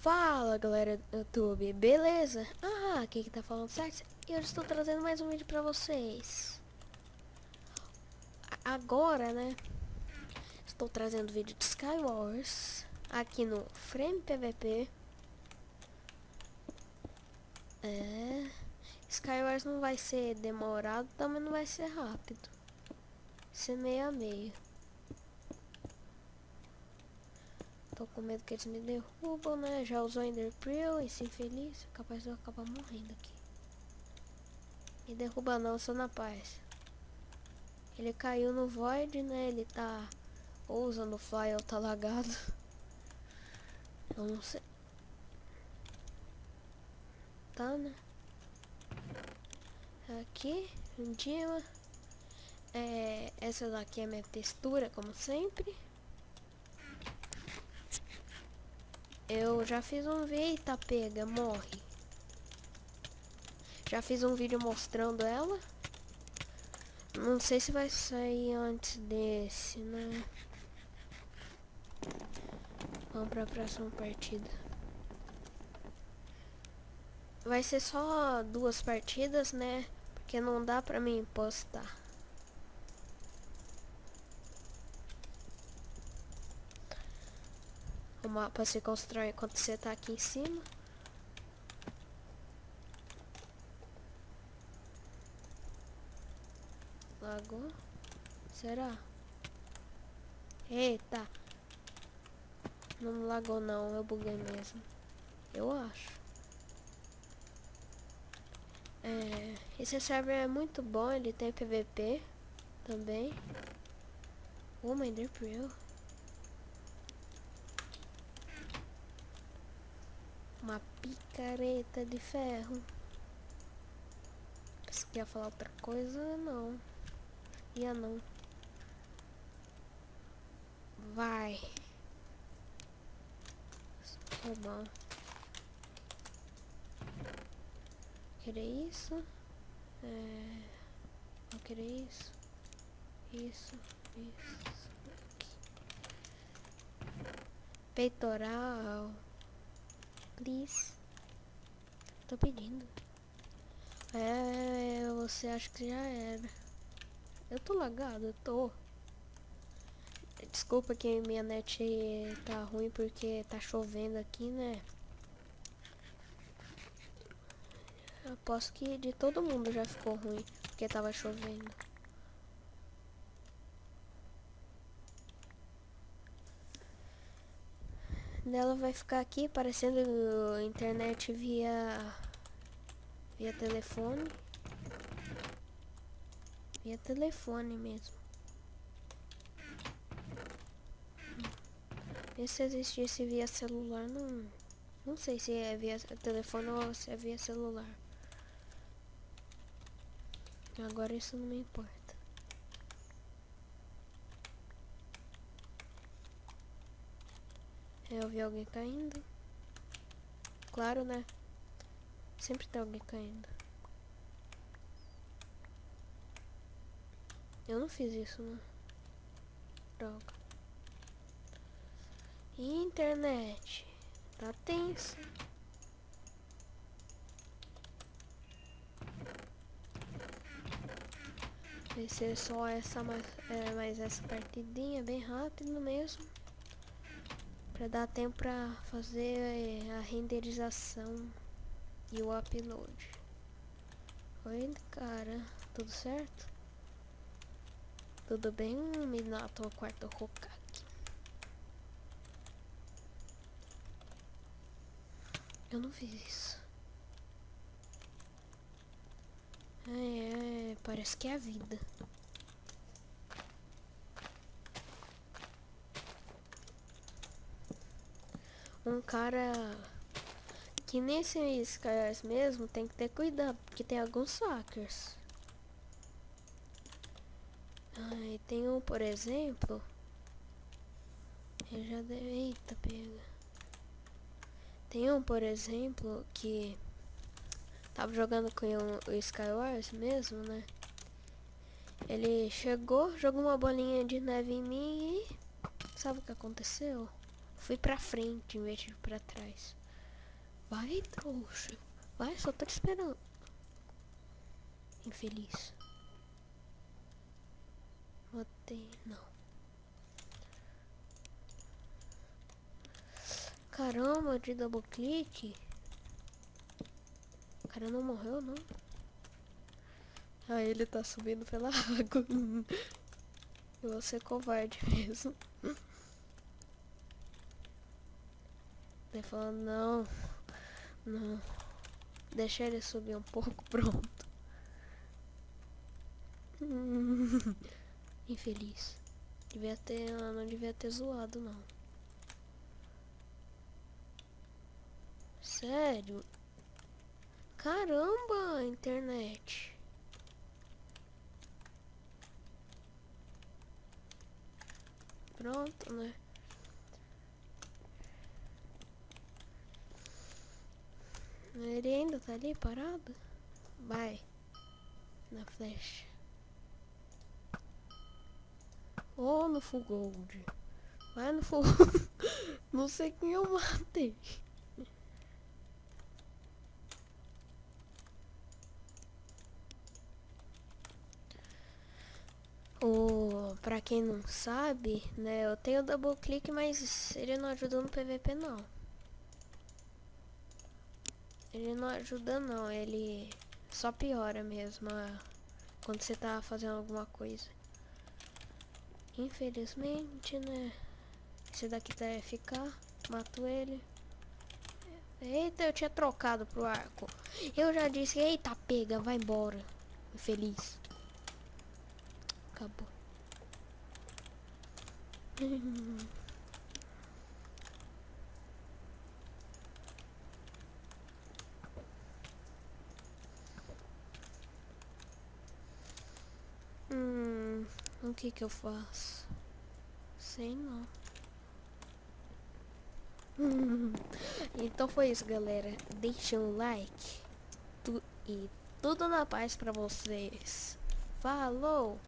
Fala galera do YouTube, beleza? Aqui que tá falando certo. E eu estou trazendo mais um vídeo pra vocês. Agora, né? Estou trazendo vídeo de Skywars aqui no Frame PVP. Skywars não vai ser demorado, também não vai ser rápido. Vai ser meio a meio. Tô com medo que eles me derrubam, né? Já usou Ender Pearl, esse infeliz. Capaz de eu acabar morrendo aqui. Me derruba não, eu sou na paz. Ele caiu no Void, né? Ele tá ou usando o Fly ou tá lagado. Eu não sei. Tá, né? Aqui, em cima. Essa daqui é minha textura, como sempre. Eu já fiz um vídeo, eita, pega, morre. Já fiz um vídeo mostrando ela. Não sei se vai sair antes desse, né? Vamos pra próxima partida. Vai ser só 2 partidas, né? Porque não dá pra mim postar. O mapa se constrói enquanto você tá aqui em cima. Lagou? Será? Eita! Não lagou não, eu buguei mesmo. Eu acho. Esse server é muito bom, ele tem PVP também. Uma Ender Pearl. Uma picareta de ferro. Pensei que ia falar outra coisa, não. Ia não. Vai. Bom. Querer isso. Vou querer isso. Isso. Aqui. Peitoral. Please. Tô pedindo. Você acha que já era. Eu tô lagado, eu tô. Desculpa que minha net tá ruim porque tá chovendo aqui, né? Aposto que de todo mundo já ficou ruim porque tava chovendo. Dela vai ficar aqui parecendo internet via telefone. Via telefone mesmo. E se existisse via celular, não sei se é via telefone ou se é via celular. Agora isso não me importa. Eu vi alguém caindo. Claro, né? Sempre tem alguém caindo. Eu não fiz isso, né? Droga. Internet. Tá tenso. Vai ser só essa, mais essa partidinha, bem rápido mesmo. Pra dar tempo pra fazer a renderização e o upload. Oi, cara. Tudo certo? Tudo bem, Minato quarto Hokage? Eu não fiz isso. Parece que é a vida. Um cara que nesse Skywars mesmo tem que ter cuidado, porque tem alguns hackers. Tem um, por exemplo. Eu já dei. Eita, pega. Tem um, por exemplo, que tava jogando com o Skywars mesmo, né? Ele chegou, jogou uma bolinha de neve em mim e sabe o que aconteceu? Fui pra frente em vez de ir pra trás. Vai, trouxa. Vai, só tô te esperando. Infeliz. Botei, não. Caramba, de double clique. O cara não morreu, não. Ah, ele tá subindo pela água. Eu vou ser covarde mesmo. Ele falou, não. Não. Deixa ele subir um pouco, pronto. Infeliz. Não devia ter zoado, não. Sério? Caramba, internet. Pronto, né? Ele ainda tá ali parado? Vai. Na flecha. Oh, no full gold. Vai no full. Não sei quem eu matei. Pra quem não sabe, né, eu tenho double click, mas ele não ajuda no PVP não. Ele não ajuda não, ele só piora mesmo quando você tá fazendo alguma coisa. Infelizmente, né, esse daqui tá FK, mato ele. Eita, eu tinha trocado pro arco. Eu já disse, eita pega, vai embora. Infeliz. Acabou. O que eu faço? Sei não. Então foi isso, galera. Deixa um like e tudo na paz pra vocês. Falou!